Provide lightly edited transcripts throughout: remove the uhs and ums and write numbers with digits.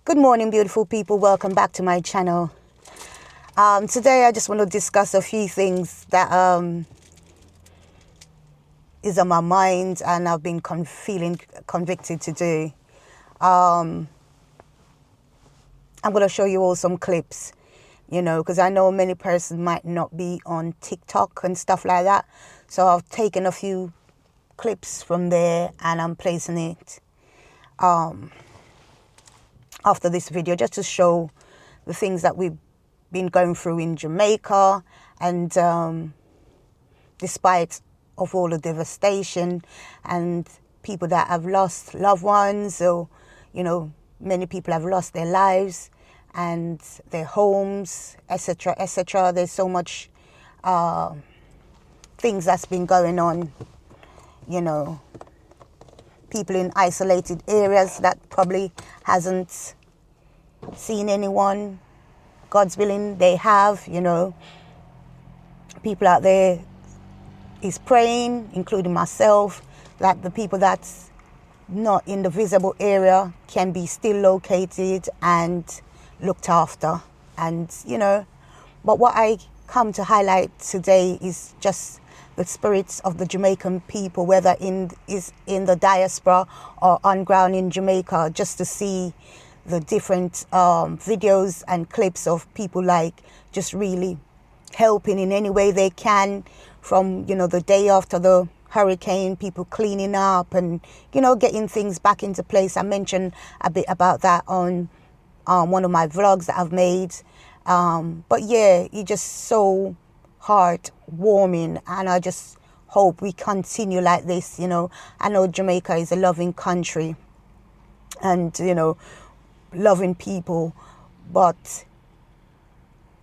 Good morning, beautiful people. Welcome back to my channel. Today I just want to discuss a few things that is on my mind and I've been feeling convicted to do. I'm going to show you all some clips, because I know many persons might not be on TikTok and stuff like that. So I've taken a few clips from there and I'm placing it after this video just to show the things that we've been going through in Jamaica, and despite of all the devastation and people that have lost loved ones, or many people have lost their lives and their homes, etc., etc. There's so much things that's been going on, people in isolated areas that probably hasn't seen anyone. God's willing, they have, people out there is praying, including myself, that the people that's not in the visible area can be still located and looked after. And, but what I come to highlight today is just the spirits of the Jamaican people, whether in the diaspora or on ground in Jamaica, just to see the different videos and clips of people like just really helping in any way they can, from the day after the hurricane, people cleaning up and getting things back into place. I mentioned a bit about that on one of my vlogs that I've made, but yeah, it's just so heartwarming, and I just hope we continue like this. I know Jamaica is a loving country and loving people, but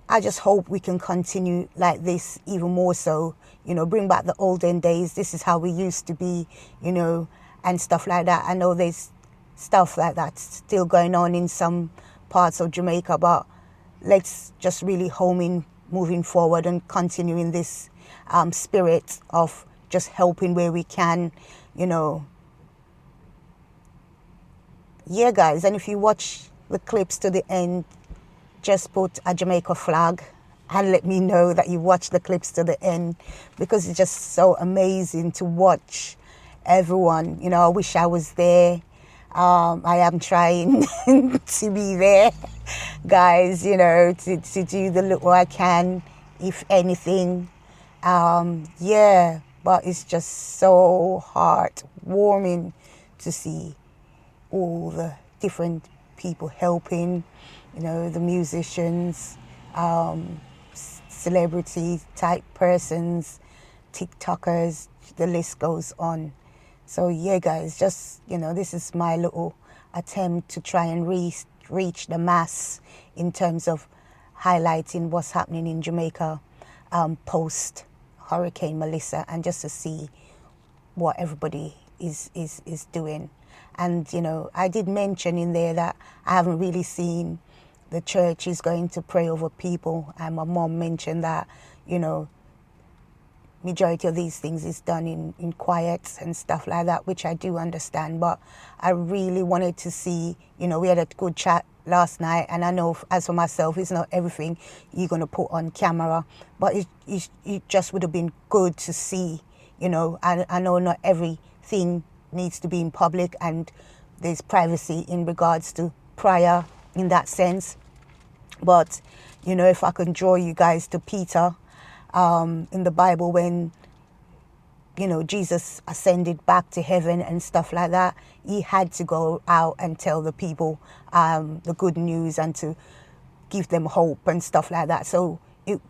I just hope we can continue like this, even more so, bring back the olden days. This is how we used to be, and stuff like that. I know there's stuff like that still going on in some parts of Jamaica, but let's just really home in moving forward and continuing this spirit of just helping where we can, Yeah, guys, and if you watch the clips to the end, just put a Jamaica flag and let me know that you watched the clips to the end, because it's just so amazing to watch everyone. I wish I was there. I am trying to be there, guys, to do the little I can, if anything. Yeah, but it's just so heartwarming to see all the different people helping, the musicians, celebrity type persons, TikTokers, the list goes on. So yeah, guys, just, this is my little attempt to try and reach the mass in terms of highlighting what's happening in Jamaica post Hurricane Mellisa, and just to see what everybody is doing. And, I did mention in there that I haven't really seen the church is going to pray over people. And my mom mentioned that, majority of these things is done in quiet and stuff like that, which I do understand. But I really wanted to see, we had a good chat last night. And I know, as for myself, it's not everything you're going to put on camera. But it just would have been good to see, I know not everything needs to be in public, and there's privacy in regards to prayer in that sense. But if I can draw you guys to Peter in the Bible, when Jesus ascended back to heaven and stuff like that, he had to go out and tell the people the good news and to give them hope and stuff like that. So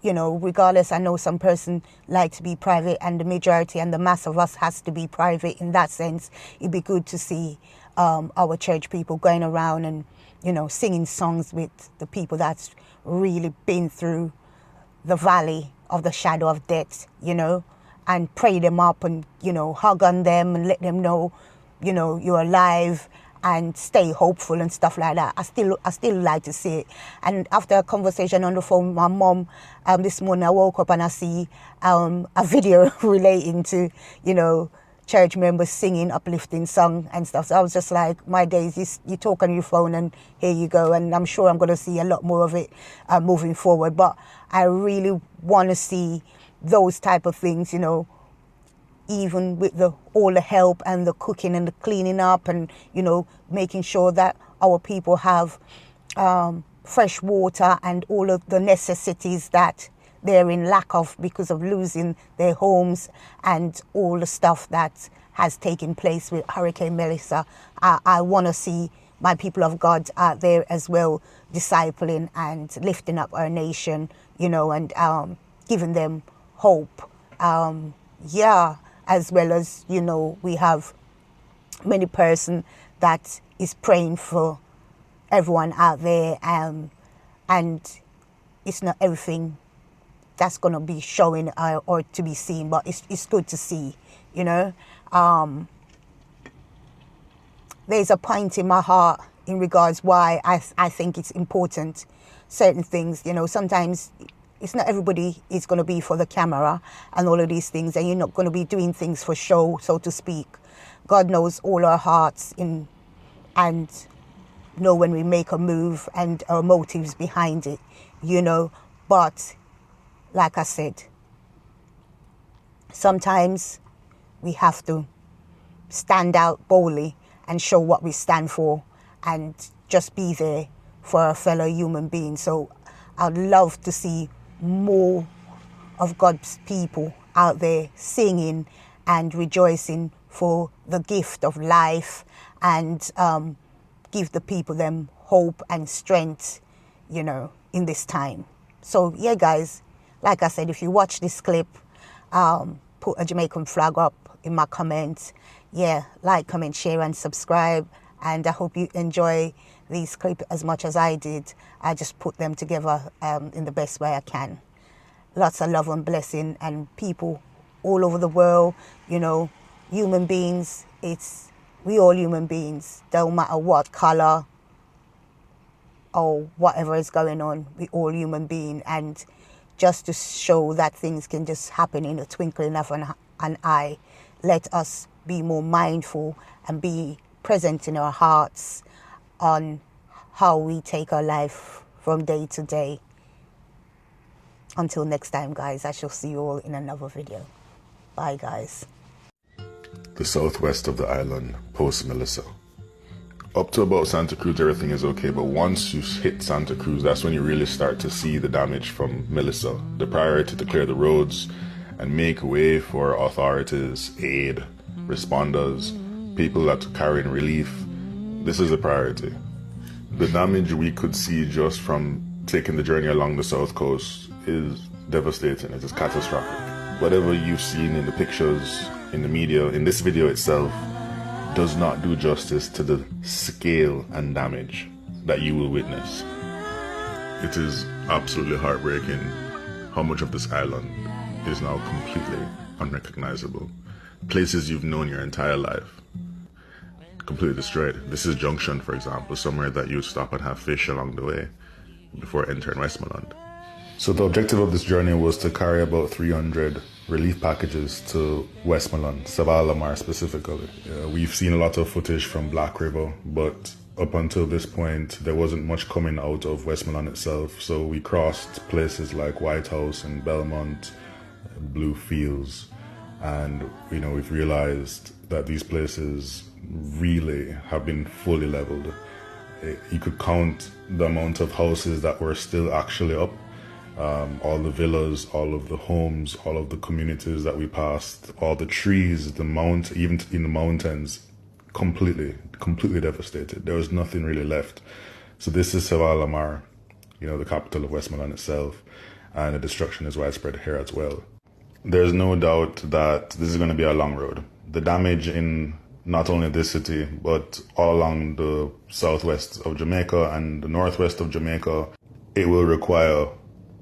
regardless, I know some person like to be private, and the majority and the mass of us has to be private in that sense. It'd be good to see our church people going around and, singing songs with the people that's really been through the valley of the shadow of death, and pray them up and, hug on them and let them know, you're alive, and stay hopeful and stuff like that. I still like to see it. And after a conversation on the phone with my mom this morning, I woke up and I see a video relating to, church members singing uplifting song and stuff. So I was just like, my days, you talk on your phone and here you go. And I'm sure I'm going to see a lot more of it moving forward. But I really want to see those type of things, you know, even with all the help and the cooking and the cleaning up and, you know, making sure that our people have fresh water and all of the necessities that they're in lack of because of losing their homes and all the stuff that has taken place with Hurricane Mellisa. I want to see my people of God out there as well, discipling and lifting up our nation, you know, and giving them hope. As well as, you know, we have many person that is praying for everyone out there, and it's not everything that's going to be showing or to be seen, but it's good to see, you know. There's a point in my heart in regards why I think it's important, certain things, you know. Sometimes it's not everybody is going to be for the camera and all of these things, and you're not going to be doing things for show, so to speak. God knows all our hearts and know when we make a move and our motives behind it, you know. But like I said, sometimes we have to stand out boldly and show what we stand for and just be there for our fellow human beings. So I'd love to see more of God's people out there singing and rejoicing for the gift of life, and give the people them hope and strength, you know, in this time. So yeah, guys, like I said, if you watch this clip, put a Jamaican flag up in my comments. Yeah, like, comment, share and subscribe. And I hope you enjoy these clips as much as I did. I just put them together in the best way I can. Lots of love and blessing, and people all over the world, you know, human beings, we all human beings, don't matter what color or whatever is going on, we all human beings. And just to show that things can just happen in a twinkling of an eye, let us be more mindful and be present in our hearts on how we take our life from day to day. Until next time, guys, I shall see you all in another video. Bye, guys. The southwest of the island, post Mellisa. Up to about Santa Cruz, everything is okay, but once you hit Santa Cruz, that's when you really start to see the damage from Mellisa. The priority to clear the roads and make way for authorities, aid, responders, people that are carrying relief. This is a priority. The damage we could see just from taking the journey along the south coast is devastating. It is catastrophic. Whatever you've seen in the pictures, in the media, in this video itself, does not do justice to the scale and damage that you will witness. It is absolutely heartbreaking how much of this island is now completely unrecognizable. Places you've known your entire life, completely destroyed. This is Junction, for example, somewhere that you would stop and have fish along the way before entering Westmoreland. So the objective of this journey was to carry about 300 relief packages to Westmoreland, Savannah Lamar specifically. We've seen a lot of footage from Black River, but up until this point, there wasn't much coming out of Westmoreland itself. So we crossed places like White House and Belmont, Blue Fields, and we've realized that these places really have been fully leveled. You could count the amount of houses that were still actually up. All the villas, all of the homes, all of the communities that we passed, all the trees, even in the mountains, completely devastated. There was nothing really left. So this is Savannah Lamar, the capital of Westmoreland itself, and the destruction is widespread here as well. There's no doubt that this is going to be a long road. The damage in not only this city, but all along the southwest of Jamaica and the northwest of Jamaica, it will require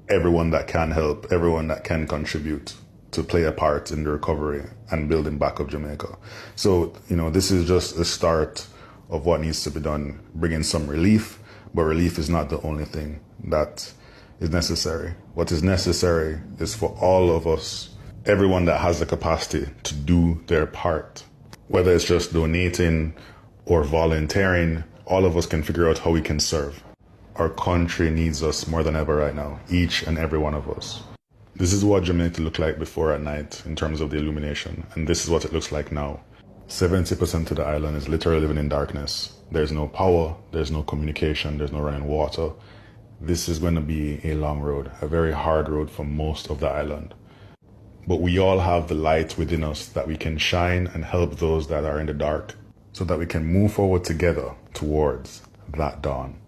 everyone that can help, everyone that can contribute to play a part in the recovery and building back of Jamaica. So, this is just a start of what needs to be done, bringing some relief, but relief is not the only thing that is necessary. What is necessary is for all of us everyone that has the capacity to do their part. Whether it's just donating or volunteering, all of us can figure out how we can serve. Our country needs us more than ever right now, each and every one of us. This is what Jamaica looked like before at night in terms of the illumination, and this is what it looks like now. 70% of the island is literally living in darkness. There's no power, there's no communication, there's no running water. This is going to be a long road, a very hard road for most of the island. But we all have the light within us that we can shine and help those that are in the dark so that we can move forward together towards that dawn.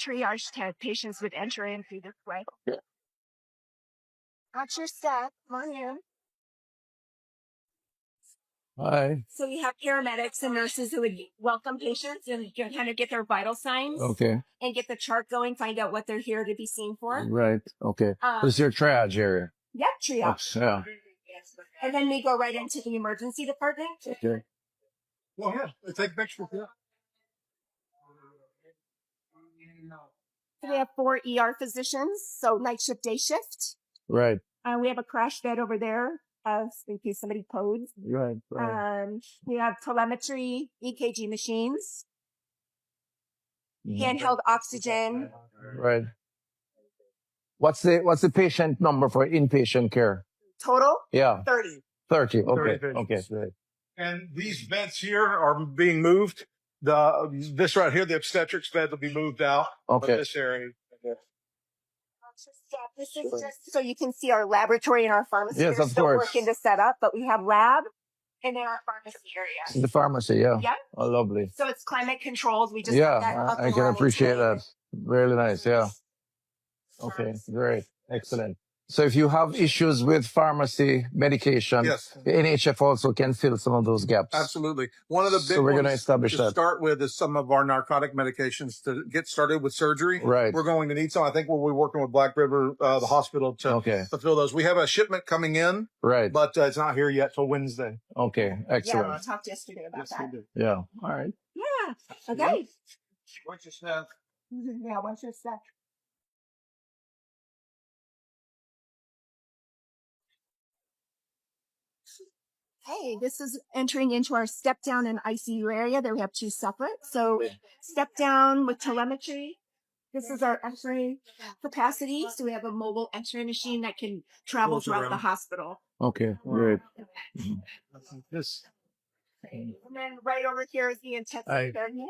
triage tent. Patients would enter in through this way. Yeah. Watch your step. Come on in. Hi. So we have paramedics and nurses who would welcome patients and kind of get their vital signs. Okay. And get the chart going, find out what they're here to be seen for. Right. Okay. This is your triage area. Yep, triage. Yeah. And then we go right into the emergency department. Okay. Well, yeah, take pictures. Yeah. So we have 4 ER physicians, so night shift, day shift. Right. We have a crash bed over there, in case somebody codes. Right. Right. We have telemetry, EKG machines, handheld oxygen. Right. What's the patient number for inpatient care? Total? Yeah. 30. 30. Okay. 30 patients. Okay. Great. And these beds here are being moved. This right here, the obstetrics bed will be moved out. Okay. But this area. This is just so you can see our laboratory and our pharmacy. Yes, We're of still course. working to set up, but we have lab and then our pharmacy area. The pharmacy. Yeah. Yeah. Oh, lovely. So it's climate controlled. We just Yeah. got that up I and can running appreciate today. that. Really nice. Yeah. Okay. Great. Excellent. So if you have issues with pharmacy medication, Yes. the NHF also can fill some of those gaps. Absolutely. One of the big So we're ones gonna establish to that. start with is some of our narcotic medications to get started with surgery. Right. We're going to need some. I think we'll be working with Black River, the hospital to fill those. We have a shipment coming in, Right. but it's not here yet till Wednesday. Okay. Yeah, Excellent. we talked yesterday about Yes, that. we do. Yeah. All right. Yeah. Okay. What's your staff? Yeah, what's your step? Hey, this is entering into our step down and ICU area. There we have 2 separate. So step down with telemetry. This is our X-ray capacity. So we have a mobile X-ray machine that can travel Goes throughout around. the hospital. Okay. Great. This. And then right over here is the intensive Hi. care unit.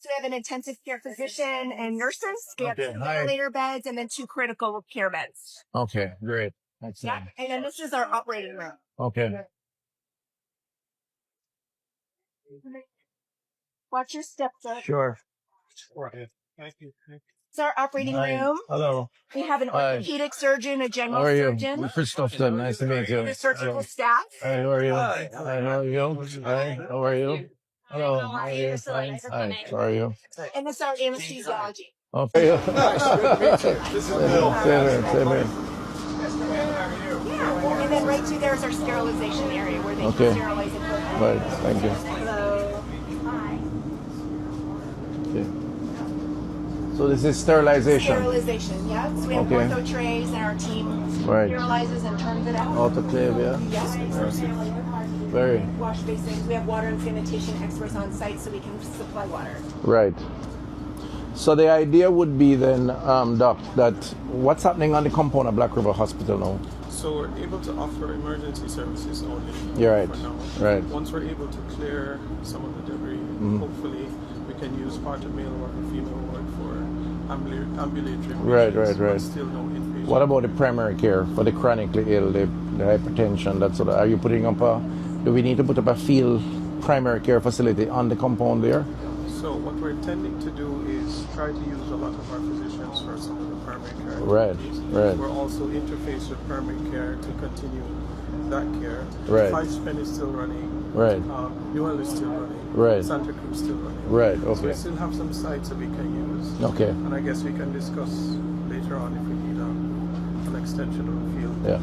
So we have an intensive care physician and nurses. We have Okay, 2 hi. ventilator beds and then 2 critical care beds. Okay. Great. Yeah. Excellent. And then this is our operating room. Okay. Watch your step, sir. Sure. Right. Thank you. It's our operating Hi. room. Hello. We have an Hi. orthopedic surgeon, a general How are you? surgeon, Christopher. Nice to meet you. the surgical staff. Hi. How are you? Hi. How are you? Hi. How are you? Hello. How are you? Hi. Hi. How are you? And this is our anesthesiology. Okay. Nice. Good to meet you. This is Bill. Same here. Same here. Yeah. And then right through there is our sterilization area where they Okay. can sterilize equipment. Right. Thank you. Hello. Hi. Okay. So this is sterilization. Sterilization, yeah. So we have Okay. ortho trays and our team Right. sterilizes and turns it out. Autoclave, yeah. Yes. Very. Wash basins. We have water and sanitation experts on site so we can supply water. Right. So the idea would be then, Doc, that what's happening on the compound of Black River Hospital now? So we're able to offer emergency services only. You're right. For now. Right. Once we're able to clear some of the debris, hopefully we can use part of male ward or female ward for ambulatory Right, patients, right. but still no inpatient. What about the primary care for the chronically ill, the hypertension, that sort of, are you putting up do we need to put up a field primary care facility on the compound there? So what we're intending to do is try to use a lot of our physicians for some of the primary care Right, activities. right. We're also interfaced with primary care to continue that care. Right. Five is still running. Right. Newell is still running. Right. Santa Cruz still running. Right, So we okay. still have some sites that we can use. Okay. And I guess we can discuss later on if we need an extension of the field. Yeah.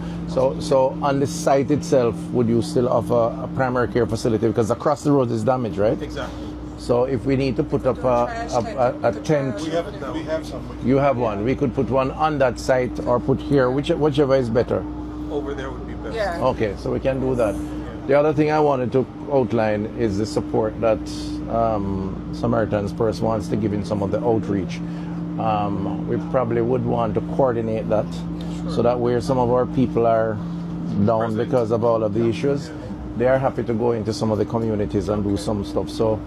So on the site itself, would you still offer a primary care facility? Because across the road is damaged, right? Exactly. So if we need to put up a tent, We have some. you have one. We could put one on that site or put here, whichever is better. Over there would be best. Yeah. Okay, so we can do that. The other thing I wanted to outline is the support that Samaritan's Purse wants to give in some of the outreach. We probably would want to coordinate that so that where some of our people are down because of all of the issues, they are happy to go into some of the communities and do some stuff. So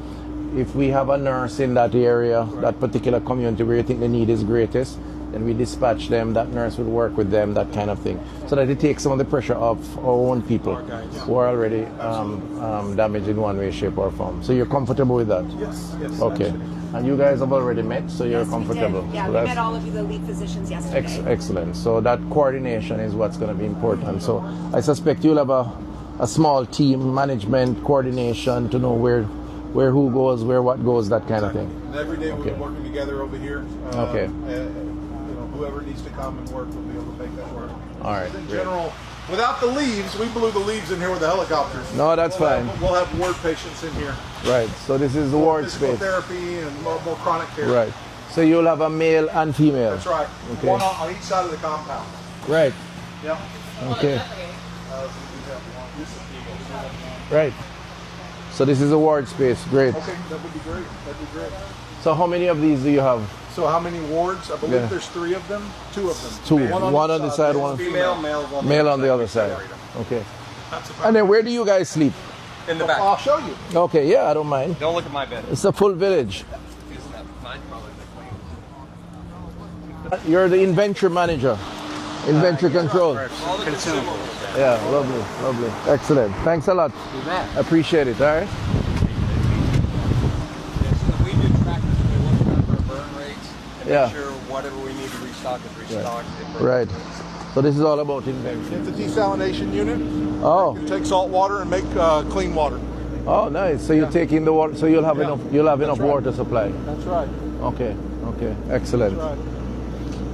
if we have a nurse in that area, that particular community where you think the need is greatest, then we dispatch them, that nurse would work with them, that kind of thing. So that it takes some of the pressure off our own people who are already damaged in one way, shape or form. So you're comfortable with that? Yes. Okay. Actually. And you guys have already met, so you're comfortable. We did. Yeah, so we met all of the lead physicians yesterday. Excellent. So that coordination is what's going to be important. So I suspect you'll have a small team, management, coordination to know where who goes, where what goes, that kind of thing. And every day we're working together over here. Okay. Whoever needs to come and work will be able to make that work. All right. In general, without the leaves, we blew the leaves in here with the helicopters. No, that's fine. We'll have ward patients in here. Right. So this is the ward Physical space. therapy and more chronic care. Right. So you'll have a male and female. That's right. Okay. One on each side of the compound. Right. Yep. Okay. Right. So this is a ward space. Great. Okay, that would be great. That'd be great. So how many of these do you have? So how many wards? I believe Yeah. there's 3 of them. 2 of them. Two. One on this side, one female, male on the other side. Okay. And then where do you guys sleep? In the back. I'll show you. Okay, yeah, I don't mind. Don't look at my bed. It's a full village. You're the inventory manager, inventory control. Consumable. Yeah, lovely. Excellent. Thanks a lot. Appreciate it, all right? We do trackers. We look at our burn rates and Yeah. make sure whatever we need to restock is restocked. Right. So this is all about inventory. It's a desalination unit. Oh, You take salt water and make clean water. oh, nice. So you're taking the water. So you'll have enough. You'll have enough right. water supply. That's right. Okay. Excellent. That's right.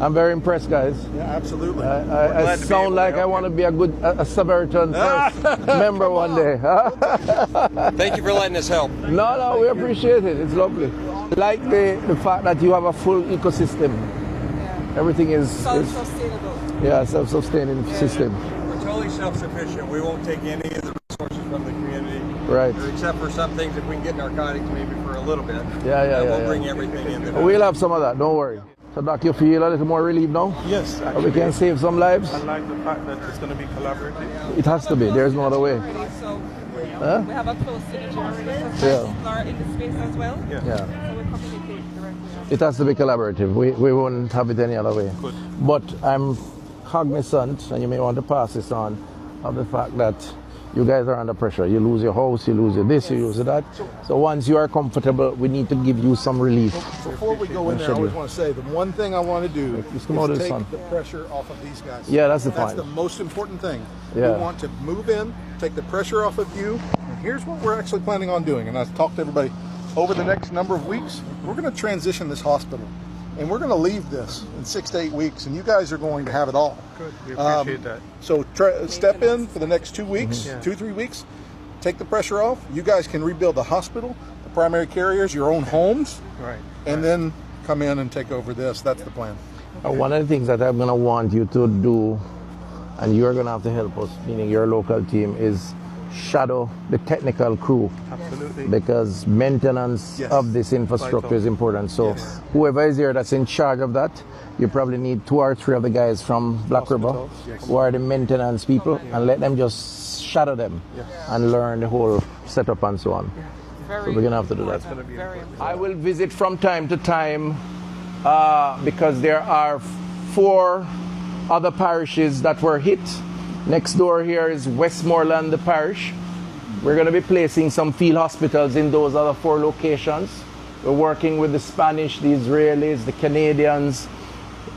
I'm very impressed, guys. Yeah, absolutely. I sound like I want to be a Samaritan first member one day. Thank you for letting us help. No, we appreciate it. It's lovely. Like the fact that you have a full ecosystem. Everything is Self-sustainable. yeah, self-sustaining system. We're totally self-sufficient. We won't take any of the resources from the community. Right. Except for some things, if we can get narcotics maybe for a little bit. Yeah. We'll bring everything in. We'll have some of that. Don't worry. So, Doc, you feel a little more relieved now? Yes, Or we can save some lives? I like the fact that it's going to be collaborative. It has to be. There's no other way. So Huh? we have a close synergy already. So Yeah. people are in the space as well. Yeah. Yeah. So we communicate directly. It has to be collaborative. We won't have it any other way. Good. But I'm cognizant, and you may want to pass this on, of the fact that you guys are under pressure. You lose your house, you lose your this, you lose that. So once you are comfortable, we need to give you some relief. Before we go in there, I always want to say the one thing I want to do Just come out of is the take sun. the pressure off of these guys. Yeah, that's the That's point. the most important thing. Yeah. We want to move in, take the pressure off of you. And here's what we're actually planning on doing. And I've talked to everybody over the next number of weeks. We're going to transition this hospital, and we're going to leave this in 6 to 8 weeks. And you guys are going to have it all. Good. We appreciate that. So step in for the next 2 weeks, Yeah. 2-3 weeks. Take the pressure off. You guys can rebuild the hospital, the primary carriers, your own homes, Right. and then come in and take over this. That's the plan. One of the things that I'm going to want you to do, and you're going to have to help us, meaning your local team, is shadow the technical crew. Absolutely. Because maintenance Yes. of this infrastructure is important. So Yes. whoever is here that's in charge of that, you probably need 2 or 3 of the guys from Black River who are the maintenance people, and let them just shadow them and learn the whole setup and so on. So we're going to have to do that. I will visit from time to time because there are 4 other parishes that were hit. Next door here is Westmoreland, the parish. We're going to be placing some field hospitals in those other 4 locations. We're working with the Spanish, the Israelis, the Canadians.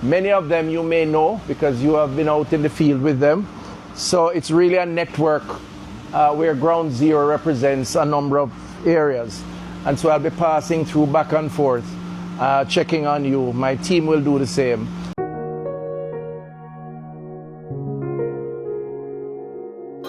Many of them you may know because you have been out in the field with them. So it's really a network where Ground Zero represents a number of areas. And so I'll be passing through back and forth, checking on you. My team will do the same.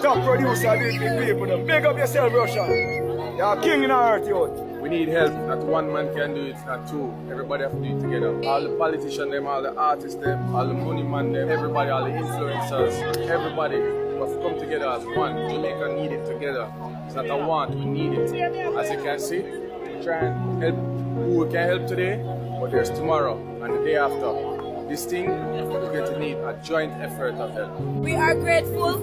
Top producer, these big people, them. Big up yourself, Russian. You're king in our earth, youth. We need help. Not one man can do it, not 2. Everybody have to do it together. All the politicians, them, all the artists, them, all the money man, them, everybody, all the influencers, everybody must come together as one. Jamaica need it together. It's not a want, we need it. As you can see, we try and help who we can help today, but there's tomorrow and the day after. This thing, we're going to need a joint effort of help. We are grateful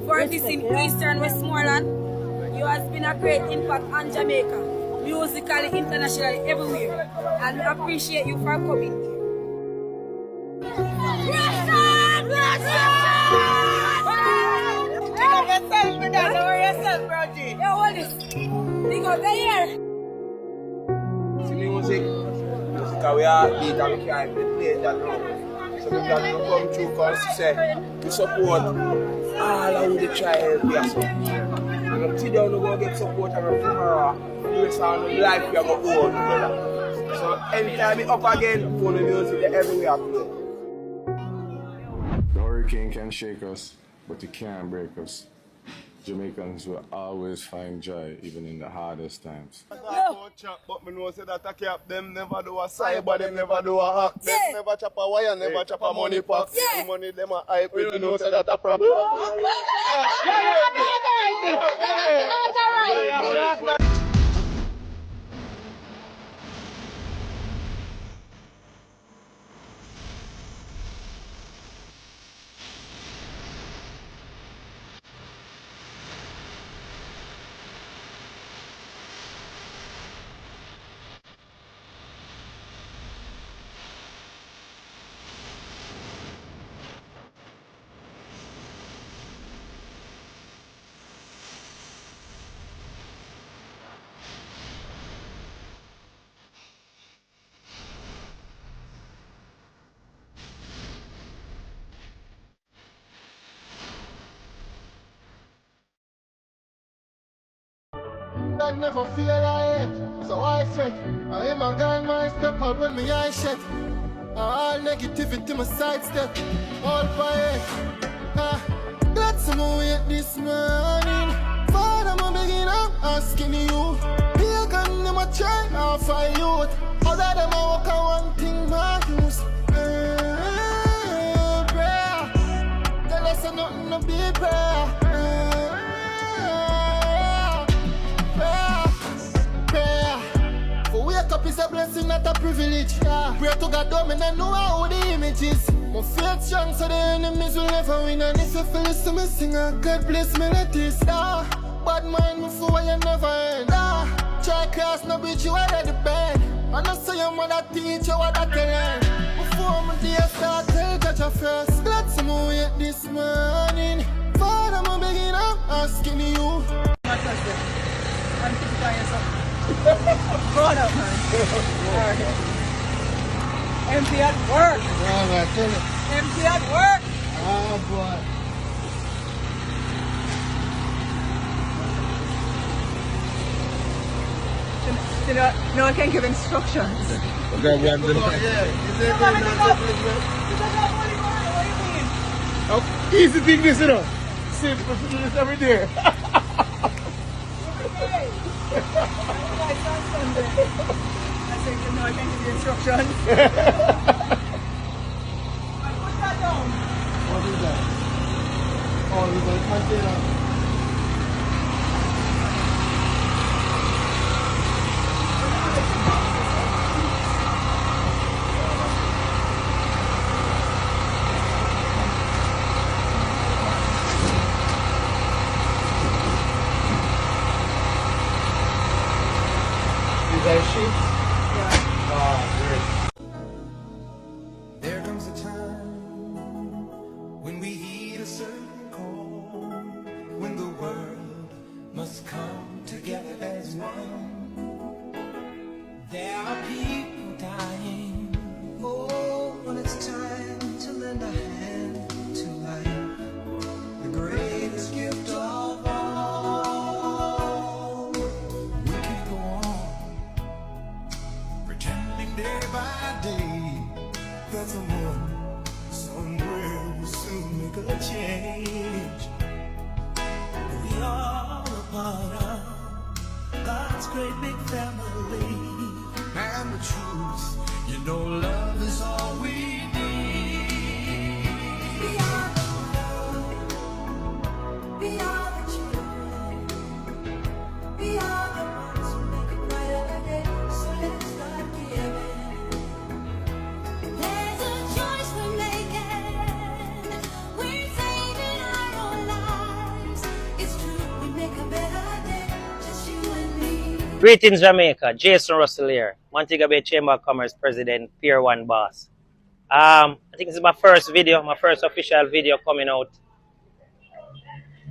for this in Eastern Westmoreland. You has been a great impact on Jamaica. musically, internationally, everywhere. And we appreciate you for coming here. Big up yourself, my dad. Don't worry yourself, bro G. Yo, what is? Big up the air. See music, because we are beat and we can't play that now. So we can come through because say we support all of the try help you. And today we go get support and tomorrow the rest of the life we are going to go together. So anytime we up again, phone the music everywhere play. The hurricane can shake us, but it can't break us. Jamaicans will always find joy, even in the hardest times. But me know say that I cap them never do a cyber, them never do a hack, them never chop a wire, never chop a money pack. The money them a hype, we know say that a problem. I never feel like it, so I fret. I am a gang, my step out when me eye shut. All negativity my sidestep, all fire. Glad someone wait this morning. Father, I'm begging, I'm asking you. Here can them a try, I'll fight youth. Other them I walk on one thing, my use. Prayer, tell us nothing to be prayer. Wake up is a blessing, not a privilege. Pray to God, though, and I know how the image is. My faith strong, so the enemies will never win. And if you feel this to me, sing a God bless melodies. Bad mind before you never end. Try cross, no bitch, you already bad. And I say your mother teach you what I can learn. Before my day start, tell judge your first. Glad someone wait this morning. Father, I'm begging, I'm asking you. Grown up, man. Empty at work. Empty at work. Oh, boy. You know, no one can give instructions. Okay, we have to easy thing this, you know. Simple to do this every day. I said, you know, I can give you instructions. Put that down. What is that? Oh, it's a container. Is that a sheep? Yeah. Ah, great. There comes a time when we heed a certain call, when the world must come together as one. There are people dying. Oh, when it's time to lend a hand to life, the greatest gift of all. We can go on pretending day by day that someone somewhere will soon make a change. We are a part of God's great big family, and the truth, you know, love is all we need. We are the world. We are the children. We are the ones who make a brighter day. So let's start giving. There's a choice we're making. We're saving our own lives. It's true, we make a better day. Just you and me. Greetings, Jamaica. Jason Russell here, Montego Bay Chamber of Commerce President, Pier 1 boss. I think this is my first video, my first official video coming out.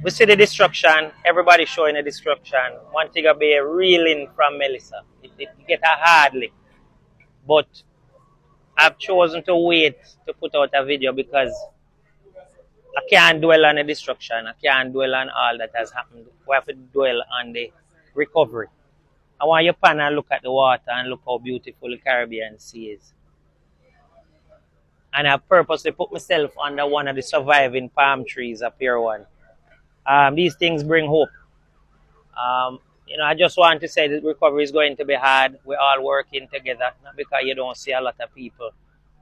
We see the destruction, everybody showing the destruction. Montego Bay reeling from Mellisa. It get a hard lick. But I've chosen to wait to put out a video because I can't dwell on the destruction. I can't dwell on all that has happened. We have to dwell on the recovery. I want you pan and look at the water and look how beautiful the Caribbean Sea is. And I purposely put myself under one of the surviving palm trees up here one. These things bring hope. I just want to say that recovery is going to be hard. We're all working together, not because you don't see a lot of people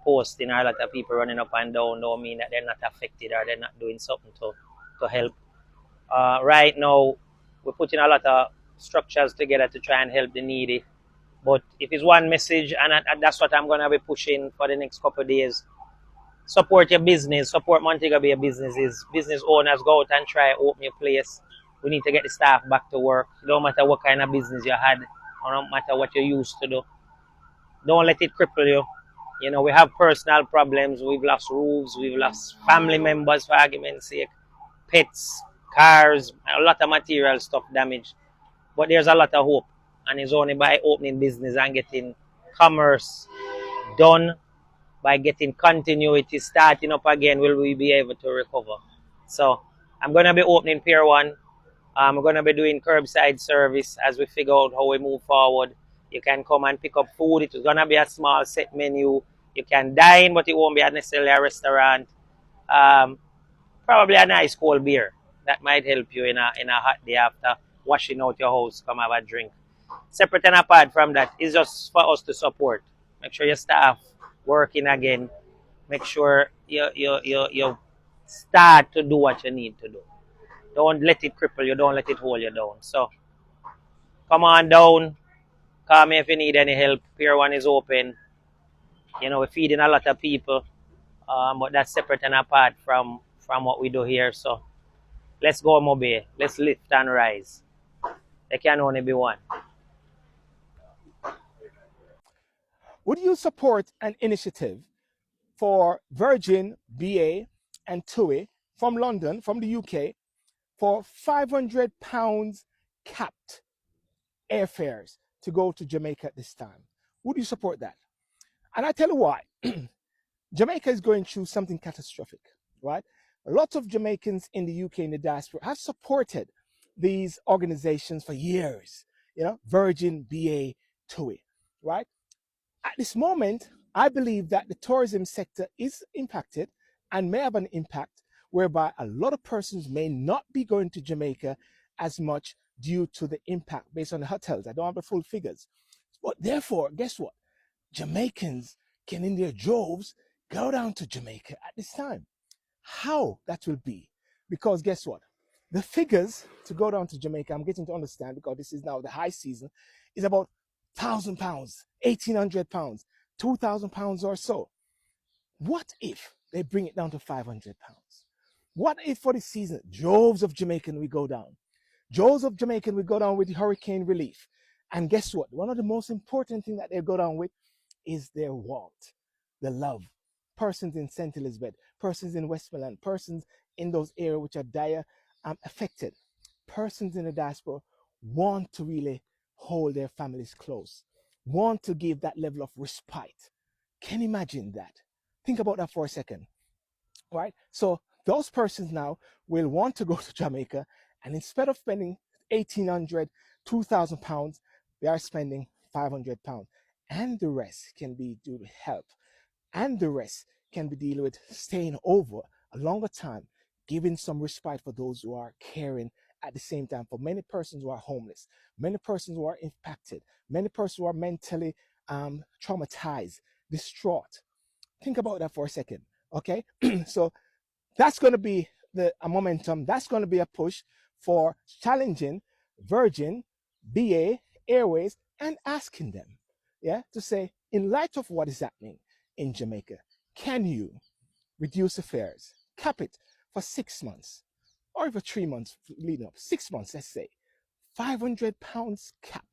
posting or a lot of people running up and down don't mean that they're not affected or they're not doing something to help. Right now, we're putting a lot of structures together to try and help the needy. But if it's one message, and that's what I'm going to be pushing for the next couple of days, support your business, support Montego Bay businesses. Business owners, go out and try open your place. We need to get the staff back to work. It don't matter what kind of business you had, or no matter what you used to do. Don't let it cripple you. We have personal problems. We've lost roofs. We've lost family members, for argument's sake, pets, cars, a lot of material stuff damaged. But there's a lot of hope. And it's only by opening business and getting commerce done, by getting continuity, starting up again, will we be able to recover. So I'm going to be opening Pier 1. I'm going to be doing curbside service as we figure out how we move forward. You can come and pick up food. It's going to be a small set menu. You can dine, but it won't be necessarily a restaurant. Probably a nice cold beer. That might help you in a hot day after washing out your house. Come have a drink. Separate and apart from that, it's just for us to support. Make sure your staff working again. Make sure you start to do what you need to do. Don't let it cripple you. Don't let it hold you down. So come on down. Call me if you need any help. Pier 1 is open. We're feeding a lot of people. But that's separate and apart from what we do here. So let's go, Mobe. Let's lift and rise. There can only be one. Would you support an initiative for Virgin, BA, and TUI from London, from the UK, for £500 capped airfares to go to Jamaica at this time? Would you support that? And I tell you why. Jamaica is going through something catastrophic, right? A lot of Jamaicans in the UK, in the diaspora, have supported these organizations for years. Virgin, BA, TUI, right? At this moment, I believe that the tourism sector is impacted and may have an impact whereby a lot of persons may not be going to Jamaica as much due to the impact based on the hotels. I don't have the full figures. But therefore, guess what? Jamaicans can, in their droves, go down to Jamaica at this time. How that will be? Because guess what? The figures to go down to Jamaica, I'm getting to understand, because this is now the high season, is about £1,000, £1,800, £2,000 or so. What if they bring it down to £500? What if for the season, droves of Jamaican will go down? Droves of Jamaican will go down with the hurricane relief. And guess what? One of the most important things that they go down with is their warmth, the love. Persons in St. Elizabeth, persons in Westmoreland, persons in those areas which are dire affected. Persons in the diaspora want to really hold their families close, want to give that level of respite. Can you imagine that? Think about that for a second, right? So those persons now will want to go to Jamaica, and instead of spending £1,800, £2,000, they are spending £500, and the rest can be due to help, and the rest can be dealing with staying over a longer time, giving some respite for those who are caring at the same time for many persons who are homeless, many persons who are impacted, many persons who are mentally traumatized, distraught. Think about that for a second, okay? So that's going to be a momentum. That's going to be a push for challenging Virgin, BA, Airways, and asking them, to say, in light of what is happening in Jamaica, can you reduce the fares, cap it for 6 months, or even 3 months leading up, 6 months, let's say, £500 cap.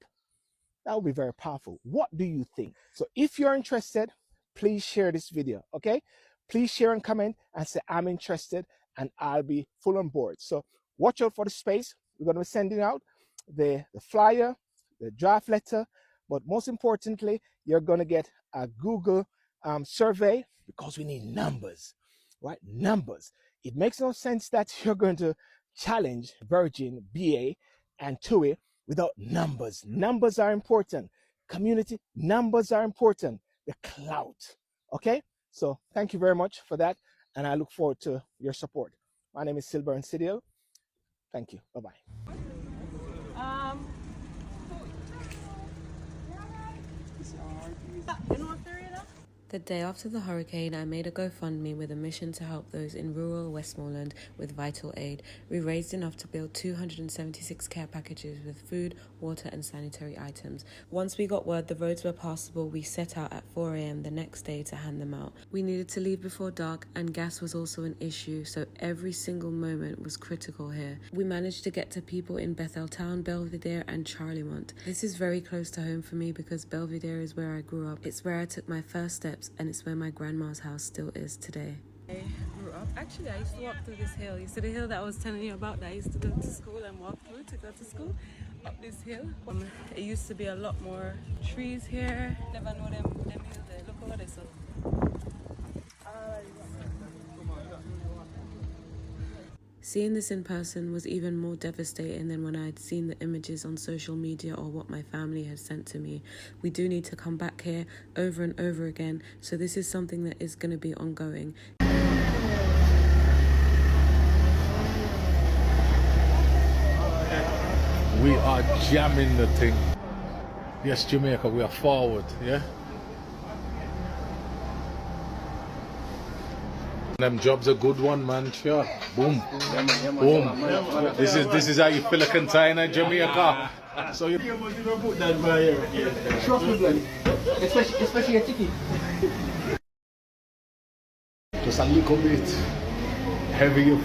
That would be very powerful. What do you think? So if you're interested, please share this video, okay? Please share and comment and say, I'm interested, and I'll be full on board. So watch out for the space. We're going to be sending out the flyer, the draft letter, but most importantly, you're going to get a Google survey, because we need numbers, right? Numbers. It makes no sense that you're going to challenge Virgin, BA, and TUI without numbers. Numbers are important. Community, numbers are important. The clout. Okay? So thank you very much for that, and I look forward to your support. My name is Silver and Sidiel. Thank you. Bye-bye. The day after the hurricane, I made a GoFundMe with a mission to help those in rural Westmoreland with vital aid. We raised enough to build 276 care packages with food, water and sanitary items. Once we got word the roads were passable, we set out at 4 a.m. the next day to hand them out. We needed to leave before dark, and gas was also an issue, so every single moment was critical here. We managed to get to people in Bethel Town, Belvedere and Charlemont. This is very close to home for me because Belvedere is where I grew up. It's where I took my first steps, and it's where my grandma's house still is today. I grew up. Actually, I used to walk through this hill. You see the hill that I was telling you about that I used to go to school and walk through to go to school? Up this hill. It used to be a lot more trees here. Never know them hills there. Look over this one. Seeing this in person was even more devastating than when I had seen the images on social media or what my family had sent to me. We do need to come back here over and over again, so this is something that is going to be ongoing. We are jamming the thing. Yes, Jamaica, we are forward, yeah? Them jobs a good one, man. Sure. Boom. Boom. This is how you fill a container, Jamaica. So you put that by here. Trust me, blood. Especially a ticket. Just a little bit heavy.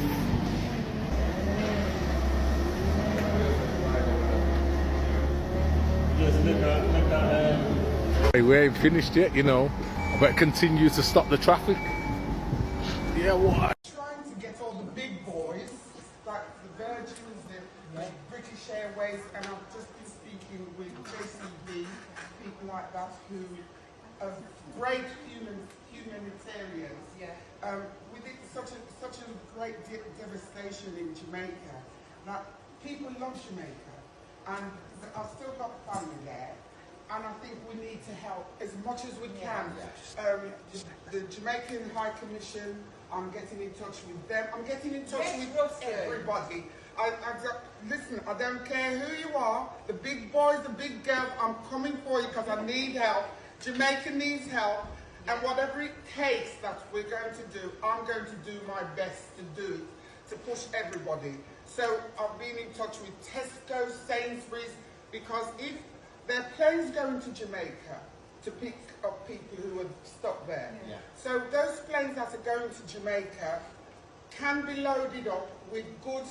We ain't finished yet, you know, but continue to stop the traffic. Yeah, what? Trying to get all the big boys, like the Virgins, the British Airways, and I've just been speaking with JCB, people like that who are great humanitarians. Yeah. We did such a great devastation in Jamaica. Now, people love Jamaica, and I've still got family there. And I think we need to help as much as we can. The Jamaican High Commission, I'm getting in touch with them. I'm getting in touch with everybody. Listen, I don't care who you are, the big boys, the big girls, I'm coming for you because I need help. Jamaica needs help. And whatever it takes that we're going to do, I'm going to do my best to do, to push everybody. So I've been in touch with Tesco, Sainsbury's, because if there are planes going to Jamaica to pick up people who are stuck there. Yeah. So those planes that are going to Jamaica can be loaded up with goods,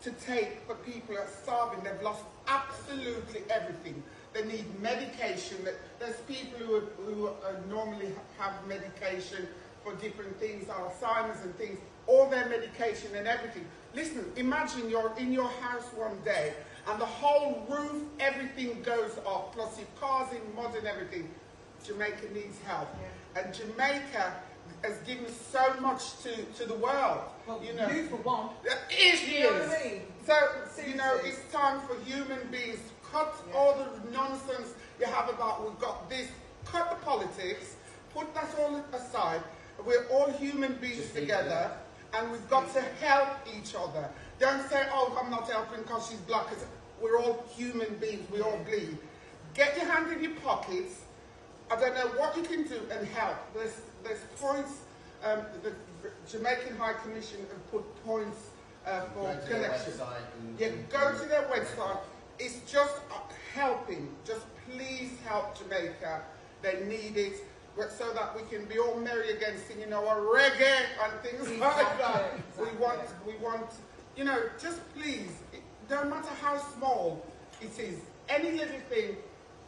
to take for people who are starving. They've lost absolutely everything. They need medication. There's people who normally have medication for different things, Alzheimer's and things, all their medication and everything. Listen, imagine you're in your house one day and the whole roof, everything goes off, plus your car's in mud and everything. Jamaica needs help. Yeah. And Jamaica has given so much to the world. Well, you know, for one. It is. You know what I mean? So, you know, it's time for human beings to cut all the nonsense you have about we've got this, cut the politics, put that all aside. We're all human beings together, and we've got to help each other. Don't say, oh, I'm not helping because she's black. We're all human beings. We all bleed. Get your hand in your pockets. I don't know what you can do and help. There's points. The Jamaican High Commission have put points for collection. Yeah, go to their website. It's just helping. Just please help Jamaica. They need it. So that we can be all merry again, singing our reggae and things like that. We want, you know, just please, no matter how small it is, any little thing,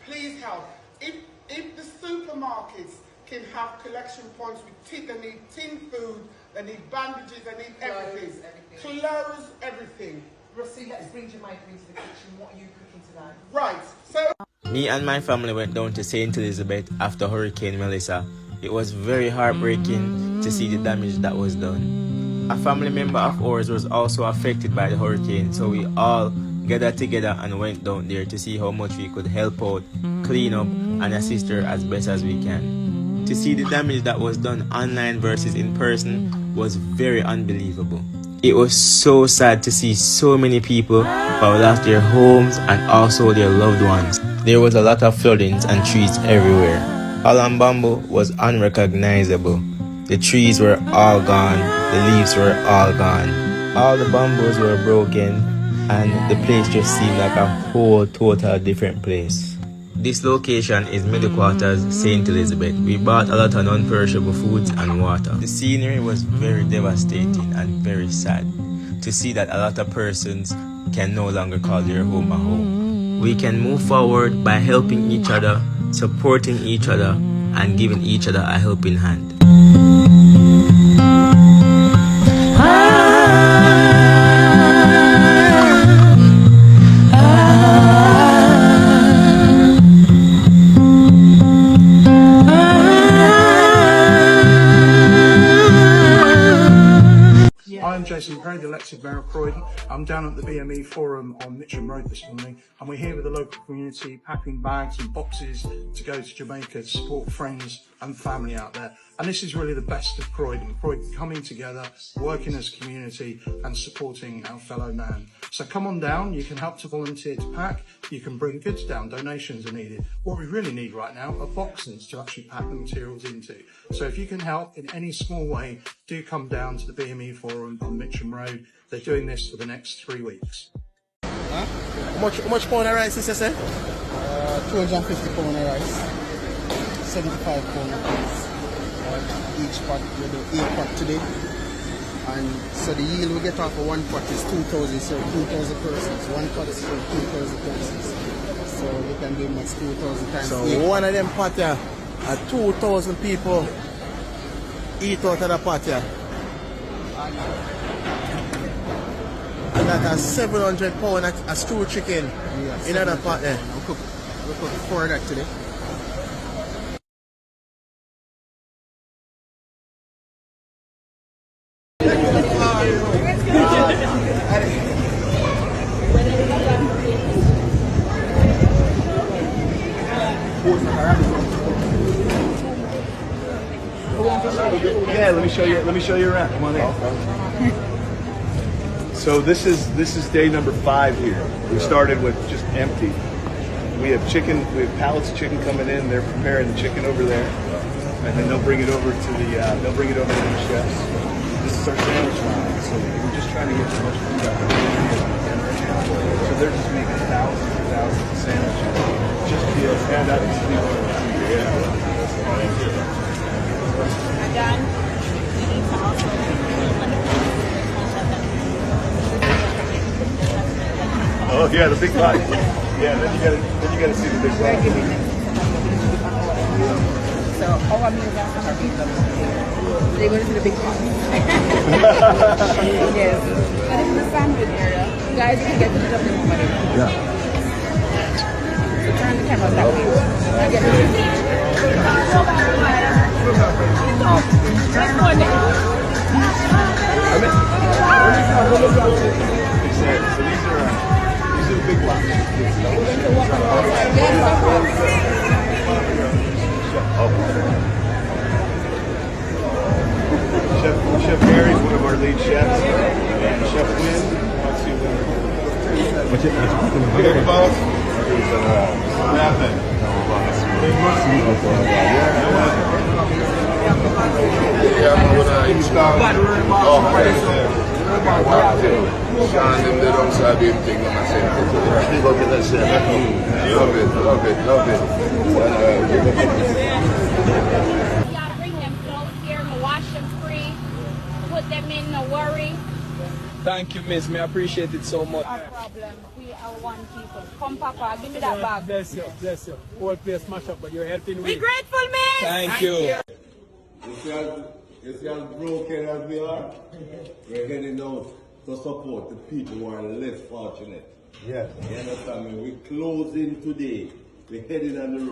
please help. If the supermarkets can have collection points with they need tin food, they need bandages, they need everything. Clothes, everything. Rosie, let's bring Jamaica into the kitchen. What are you cooking tonight? Right, so... Me and my family went down to St. Elizabeth after Hurricane Mellisa. It was very heartbreaking to see the damage that was done. A family member of ours was also affected by the hurricane, so we all gathered together and went down there to see how much we could help out, clean up, and assist her as best as we can. To see the damage that was done online versus in person was very unbelievable. It was so sad to see so many people who have lost their homes and also their loved ones. There was a lot of floodings and trees everywhere. Holland bamboo was unrecognizable. The trees were all gone, the leaves were all gone. All the bamboos were broken and the place just seemed like a whole total different place. This location is Middle Quarters, St. Elizabeth. We bought a lot of non-perishable foods and water. The scenery was very devastating and very sad to see that a lot of persons can no longer call their home a home. We can move forward by helping each other, supporting each other, and giving each other a helping hand. I'm Jason Perry, the elected Mayor of Croydon. I'm down at the BME Forum on Mitcham Road this morning, and we're here with the local community packing bags and boxes to go to Jamaica to support friends and family out there. And this is really the best of Croydon coming together, working as a community and supporting our fellow man. So come on down, you can help to volunteer to pack, you can bring goods down, donations are needed. What we really need right now are boxes to actually pack the materials into. So if you can help in any small way, do come down to the BME Forum on Mitcham Road. They're doing this for the next 3 weeks. Huh? How much pound of rice is this, eh? 250 pound of rice, 75 pound of rice. Each pot, we do 8 pot today. And so the yield we get off of one pot is 2,000, so 2,000 persons. One pot is for 2,000 persons. So you can do much 2,000 times. So 8. One of them pot here, 2,000 people eat out of the pot here. And that's 700 pound a stew chicken in another pot there. We cook 4 of that today. Yeah, let me show you around. Come on in. So this is day number 5 here. We started with just empty. We have pallets of chicken coming in. They're preparing the chicken over there, and then they'll bring it over to the chefs. This is our sandwich line. So we're just trying to get as much food out of it as we can right now. So they're just making thousands and thousands of sandwiches just to be able to hand out these people. Oh yeah, the big pot. Yeah, then you gotta see the big pot. So our meals are big. They go to the big pot. Yes. And this is the sandwich area. You guys can get to the jumping over there. Yeah. So turn the camera that way. I get So these are the big blocks. Chef Gary is one of our lead chefs, and Chef Wynn. What's it? Big boss. Nothing. Sean, them they don't say the thing on my same picture. Look at that shit. Love it. Y'all bring them clothes here and wash them free. Put them in, no worry. Thank you, miss. Me appreciate it so much. No problem. We are one people. Come, Papa, give me that bag. Bless you, bless you. Whole place smash up, but you're helping me. We're grateful, miss. Thank you. You see how broken as we are? We're heading out to support the people who are less fortunate. Yes. You understand me? We're closing today. We're heading on the road.